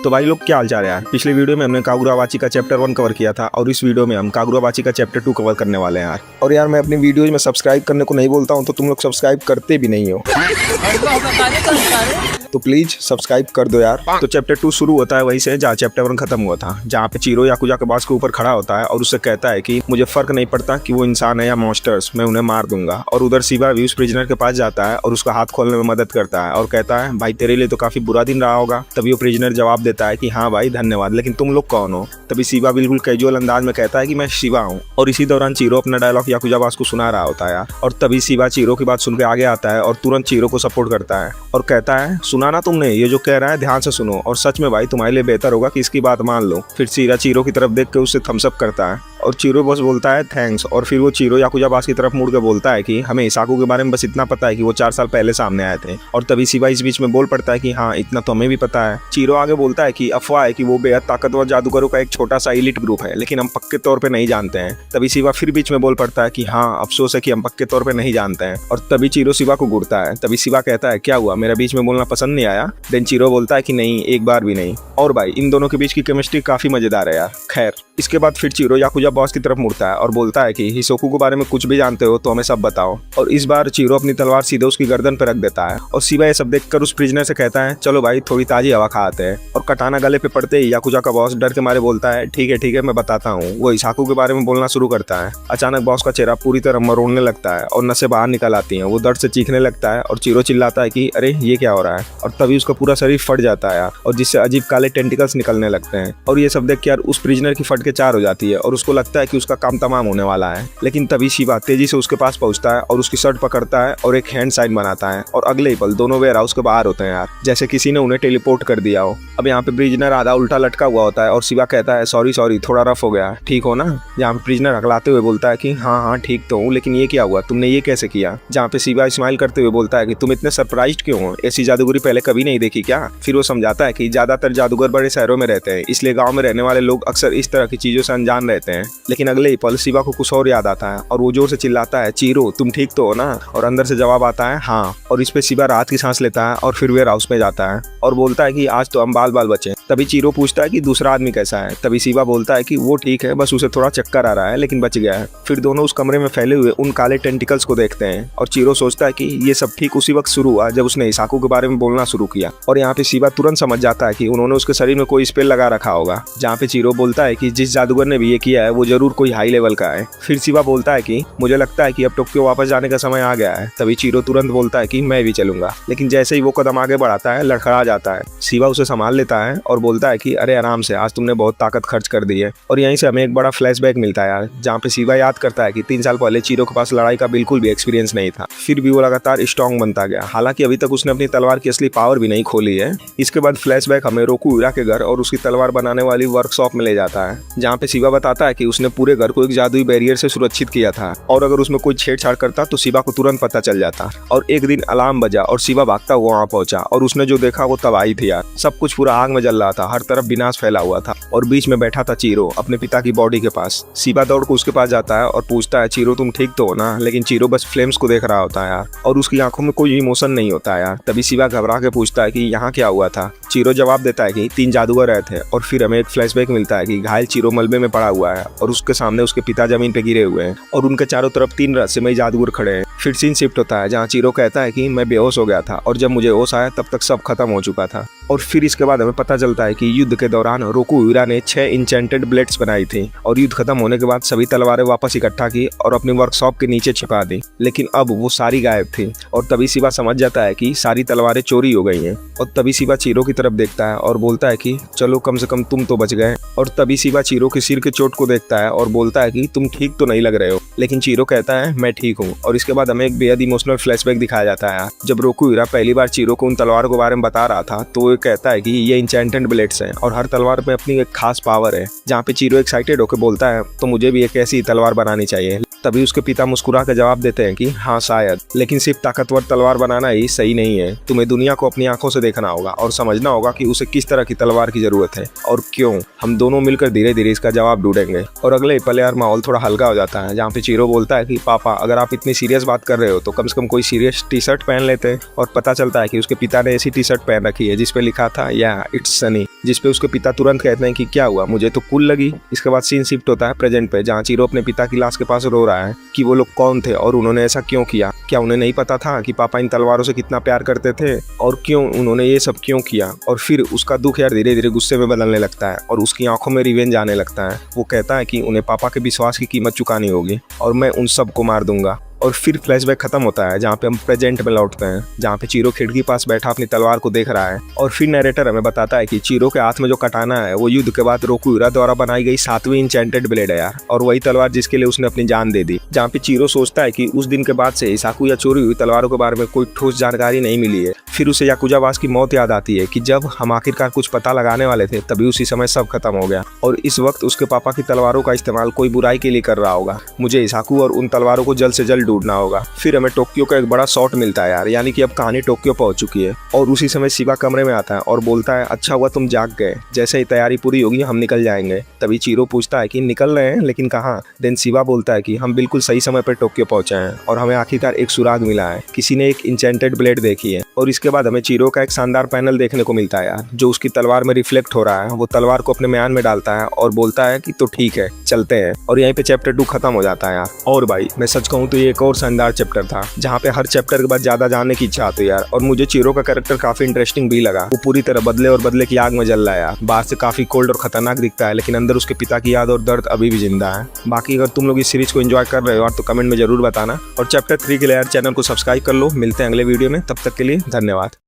तो भाई लोग क्या हाल चाल है यार। पिछले वीडियो में हमने कागुरावाची का चैप्टर 1 कवर किया था और इस वीडियो में हम कागुरावाची का चैप्टर 2 कवर करने वाले हैं यार। और यार मैं अपनी वीडियोज में सब्सक्राइब करने को नहीं बोलता हूँ तो तुम लोग सब्सक्राइब करते भी नहीं हो तो प्लीज सब्सक्राइब कर दो यार। तो चैप्टर 2 शुरू होता है वहीं से जहाँ चैप्टर 1 खत्म हुआ था, जहाँ पे चीरो याकुजा के बॉस के ऊपर खड़ा होता है और उससे कहता है कि मुझे फर्क नहीं पड़ता कि वो इंसान है या मॉन्स्टर्स, मैं उन्हें मार दूंगा। और उधर शिवा भी उस प्रिजनर के पास जाता है और उसका हाथ खोलने में मदद करता है और कहता है भाई तेरे लिए तो काफी बुरा दिन रहा होगा। तभी वो प्रिजनर जवाब देता है कि हाँ भाई धन्यवाद, लेकिन तुम लोग कौन हो। तभी शिवा बिल्कुल कैजुअल अंदाज में कहता है कि मैं शिवा हूँ। और इसी दौरान चीरो अपना डायलॉग याकुजा बॉस को सुना रहा होता है यार। और तभी शिवा चीरो की बात सुन के आगे आता है और तुरंत चीरो को सपोर्ट करता है और कहता है सुना ना तुमने, ये जो कह रहा है ध्यान से सुनो और सच में भाई तुम्हारे लिए बेहतर होगा कि इसकी बात मान लो। फिर सीरा चीरो की तरफ देख के उससे थम्स अप करता है और चीरो बस बोलता है थैंक्स। और फिर वो चीरो याकुजा बॉस की तरफ मुड़ के बोलता है कि हमें हिसाकू के बारे में बस इतना पता है कि वो 4 साल पहले सामने आए थे। और तभी शिवा इस बीच में बोल पड़ता है कि हाँ इतना तो हमें भी पता है। चीरो आगे बोलता है कि अफवाह है कि वो बेहद ताकतवर जादूगरों का एक छोटा सा एलिट ग्रुप है, लेकिन हम पक्के तौर पे नहीं जानते हैं। तभी शिवा फिर बीच में बोल पड़ता है कि हाँ अफसोस है कि हम पक्के तौर पे नहीं जानते हैं। और तभी चीरो शिवा को घूरता है। तभी शिवा कहता है क्या हुआ, मेरा बीच में बोलना पसंद नहीं आया। देन चीरो बोलता है कि नहीं, एक बार भी नहीं। और भाई इन दोनों के बीच की केमिस्ट्री काफी मजेदार है यार। खैर इसके बाद फिर चीरो याकुजा बॉस की तरफ मुड़ता है और बोलता है कि हिसोकू के बारे में कुछ भी जानते हो तो हमें सब बताओ। और इस बार चीरो अपनी तलवार सीधे उसकी गर्दन पर रख देता है और शिवा ये सब देखकर उस प्रिजनर से कहता है चलो भाई थोड़ी ताजी हवा खा आते हैं। और कटाना गले पे पड़ते ही याकुजा का बॉस डर के मारे बोलता है ठीक है मैं बताता हूँ। वो हिसाकू के बारे में बोलना शुरू करता है। अचानक बॉस का चेहरा पूरी तरह मरोड़ने लगता है और नसें बाहर निकल आती हैं। वो दर्द से चीखने लगता है और चीरो चिल्लाता है कि अरे ये क्या हो रहा है। और तभी उसका पूरा शरीर फट जाता है और जिससे अजीब काले टेंटिकल्स निकलने लगते हैं। और ये सब देख के यार उस प्रिजनर की फट के 4 हो जाती है और उसको लगता है कि उसका काम तमाम होने वाला है। लेकिन तभी शिवा तेजी से उसके पास पहुंचता है और उसकी शर्ट पकड़ता है और एक हैंड साइन बनाता है और अगले ही पल दोनों वेयर हाउस के बाहर होते हैं यार, जैसे किसी ने उन्हें टेलीपोर्ट कर दिया हो। अब यहाँ पे प्रिजनर आधा उल्टा लटका हुआ होता है और शिवा कहता है सॉरी थोड़ा रफ हो गया, ठीक हो ना। यहाँ पे प्रिजनर हकलाते हुए बोलता है कि हाँ ठीक तो हूँ, लेकिन ये क्या हुआ, तुमने ये कैसे किया। जहाँ पे शिवा स्माइल करते हुए बोलता है कि तुम इतने सरप्राइज्ड क्यों हो, ऐसी जादूगरी पहले कभी नहीं देखी क्या। फिर वो समझाता है कि ज्यादातर जादूगर बड़े शहरों में रहते हैं, इसलिए गाँव में रहने वाले लोग अक्सर इस तरह की चीजों से अनजान रहते हैं। लेकिन अगले ही पल शिवा को कुछ और याद आता है और वो जोर से चिल्लाता है चीरो तुम ठीक तो हो ना। और अंदर से जवाब आता है हाँ। और इस पे शिवा राहत की सांस लेता है और फिर वेयर हाउस में जाता है और बोलता है कि आज तो हम बाल बचे। तभी चीरो पूछता है कि दूसरा आदमी कैसा है। तभी शिवा बोलता है कि वो ठीक है, बस उसे थोड़ा चक्कर आ रहा है लेकिन बच गया है। फिर दोनों उस कमरे में फैले हुए उन काले टेंटिकल्स को देखते हैं और चीरो सोचता है कि ये सब ठीक उसी वक्त शुरू हुआ जब उसने हिसाकू के बारे में बोलना शुरू किया। और यहाँ पे शिवा तुरंत समझ जाता है कि उन्होंने उसके शरीर में कोई स्पेल लगा रखा होगा। जहाँ पे चीरो बोलता है कि जिस जादूगर ने भी ये किया है वो जरूर कोई हाई लेवल का है। फिर शिवा बोलता है कि मुझे लगता है कि अब टोक्यो वापस जाने का समय आ गया है। तभी चीरो तुरंत बोलता है कि मैं भी चलूंगा, लेकिन जैसे ही वो कदम आगे बढ़ाता है लड़खड़ा जाता है। शिवा उसे संभाल लेता है और बोलता है कि अरे आराम से, आज तुमने बहुत ताकत खर्च कर दी है। और यहीं से हमें एक बड़ा फ्लैशबैक मिलता है यार, जहाँ पे शिवा याद करता है कि 3 साल पहले चीरो के पास लड़ाई का बिल्कुल भी एक्सपीरियंस नहीं था, फिर भी वो लगातार स्ट्रॉन्ग बनता गया। हालांकि अभी तक उसने अपनी तलवार की असली पावर भी नहीं खोली है। इसके बाद फ्लैशबैक हमें रोकुरा के घर और उसकी तलवार बनाने वाली वर्कशॉप में ले जाता है, जहाँ पे शिवा बताता है कि उसने पूरे घर को एक जादुई बैरियर से सुरक्षित किया था और अगर उसमें कोई छेड़छाड़ करता तो शिवा को तुरंत पता चल जाता। और एक दिन अलार्म बजा और शिवा भागता हुआ वहां पहुंचा और उसने जो देखा वो तबाही थी यार। सब कुछ पूरा आग में जल रहा था, हर तरफ विनाश फैला हुआ था और बीच में बैठा था चीरो अपने पिता की बॉडी के पास। शिवा दौड़ को उसके पास जाता है और पूछता है चीरो तुम ठीक तो हो ना। लेकिन चीरो बस फ्लेम्स को देख रहा होता है यार और उसकी आंखों में कोई इमोशन नहीं होता यार। तभी शिवा घबरा के पूछता है कि यहाँ क्या हुआ था। चीरो जवाब देता है कि 3 जादूगर रहे थे। और फिर हमें एक फ्लैशबैक मिलता है कि घायल चीरो मलबे में पड़ा हुआ है और उसके सामने उसके पिता जमीन पे गिरे हुए हैं और उनके चारों तरफ 3 रहस्यमयी जादूगर खड़े हैं। फिर सीन शिफ्ट होता है जहाँ चीरो कहता है कि मैं बेहोश हो गया था और जब मुझे होश आया तब तक सब खत्म हो चुका था। और फिर इसके बाद हमें पता चलता है कि युद्ध के दौरान रोकुरा ने 6 इंचेंटेड ब्लेड्स बनाई थी और युद्ध खत्म होने के बाद सभी तलवारें वापस इकट्ठा की और अपनी वर्कशॉप के नीचे छिपा दी, लेकिन अब वो सारी गायब थी। और तभी शिवा समझ जाता है कि सारी तलवारें चोरी हो गई हैं। और तभी शिवा चीरो की तरफ देखता है और बोलता है कि चलो कम से कम तुम तो बच गए। और तभी शिवा चीरो के सिर के चोट को देखता है और बोलता है कि तुम ठीक तो नहीं लग रहे हो। लेकिन चीरो कहता है मैं ठीक हूँ। और इसके बाद हमें एक बेहद इमोशनल फ्लैशबैक दिखाया जाता है। जब रोकुरा पहली बार चीरो को उन तलवारों के बारे में बता रहा था तो वो कहता है कि ये इंचेंटेड ब्लेड्स हैं और हर तलवार में अपनी एक खास पावर है। जहाँ पे चीरो एक्साइटेड होकर बोलता है तो मुझे भी एक ऐसी तलवार बनानी चाहिए। तभी उसके पिता मुस्कुरा कर जवाब देते हैं कि हाँ शायद, लेकिन सिर्फ ताकतवर तलवार बनाना ही सही नहीं है। तुम्हें दुनिया को अपनी आंखों से देखना होगा और समझना होगा कि उसे किस तरह की तलवार की जरूरत है और क्यों। हम दोनों मिलकर धीरे धीरे इसका जवाब ढूंढेंगे। और अगले पल यार माहौल थोड़ा हल्का हो जाता है, जहाँ पे चीरो बोलता है कि पापा अगर आप इतनी सीरियस बात कर रहे हो तो कम से कम कोई सीरियस टी शर्ट पहन लेते। और पता चलता है कि उसके पिता ने ऐसी टी शर्ट पहन रखी है जिसपे लिखा था या इट्स सनी, जिसपे उसके पिता तुरंत कहते हैं कि क्या हुआ, मुझे तो कूल लगी। इसके बाद सीन शिफ्ट होता है प्रेजेंट पे, जहाँ चीरो अपने पिता की लाश के पास रो रहा है कि वो लोग कौन थे और उन्होंने ऐसा क्यों किया। क्या उन्हें नहीं पता था कि पापा इन तलवारों से कितना प्यार करते थे और क्यों उन्होंने ये सब क्यों किया। और फिर उसका दुख यार धीरे धीरे गुस्से में बदलने लगता है और उसकी आंखों में रिवेंज आने लगता है। वो कहता है कि उन्हें पापा के विश्वास की कीमत चुकानी होगी और मैं उन सबको मार दूंगा। और फिर फ्लैशबैक खत्म होता है जहाँ पे हम प्रेजेंट में लौटते हैं, जहाँ पे चीरो खिड़की पास बैठा अपनी तलवार को देख रहा है। और फिर नैरेटर हमें बताता है कि चीरो के हाथ में जो कटाना है वो युद्ध के बाद रोकुरा द्वारा बनाई गई 7वीं इंचेंटेड ब्लेड है यार, और वही तलवार जिसके लिए उसने अपनी जान दे दी। जहाँ पे चीरो सोचता है कि उस दिन के बाद से हिसाकु या चोरी हुई तलवारों के बारे में कोई ठोस जानकारी नहीं मिली है। फिर उसे याकुजा बास की मौत याद आती है कि जब हम आखिरकार कुछ पता लगाने वाले थे तभी उसी समय सब खत्म हो गया और इस वक्त उसके पापा की तलवारों का इस्तेमाल कोई बुराई के लिए कर रहा होगा। मुझे हिसाकु और उन तलवारों को जल्द से जल्द ढूंढना होगा। फिर हमें टोक्यो का एक बड़ा शॉट मिलता है यार, यानी कि अब कहानी टोक्यो पहुंच चुकी है। और उसी समय शिवा कमरे में आता है और बोलता है अच्छा हुआ तुम जाग गए, जैसे ही तैयारी पूरी होगी हम निकल जाएंगे। तभी चीरो पूछता है कि निकल रहे हैं लेकिन कहाँ। देन शिवा बोलता है कि हम बिल्कुल सही समय पर टोक्यो पहुंचे हैं और हमें आखिरकार एक सुराग मिला है, किसी ने एक इंचेंटेड ब्लेड देखी है। और इसके बाद हमें चीरो का एक शानदार पैनल देखने को मिलता है यार, जो उसकी तलवार में रिफ्लेक्ट हो रहा है। वो तलवार को अपने म्यान में डालता है और बोलता है कि तो ठीक है चलते हैं। और यहीं पे चैप्टर 2 खत्म हो जाता है यार। और भाई मैं सच कहूँ तो ये एक और शानदार चैप्टर था जहाँ पे हर चैप्टर के बाद ज्यादा जानने की इच्छा आती है यार। और मुझे चीरो का कैरेक्टर काफी इंटरेस्टिंग भी लगा। वो पूरी तरह बदले और बदले की आग में जल रहा है यार। बाहर से काफी कोल्ड और खतरनाक दिखता है लेकिन अंदर उसके पिता की याद और दर्द अभी भी जिंदा है। बाकी अगर तुम लोग इस सीरीज को एंजॉय कर रहे हो तो कमेंट में जरूर बताना और चैप्टर 3 के लिए यार चैनल को सब्सक्राइब कर लो। मिलते हैं अगले वीडियो में, तब तक के लिए धन्यवाद।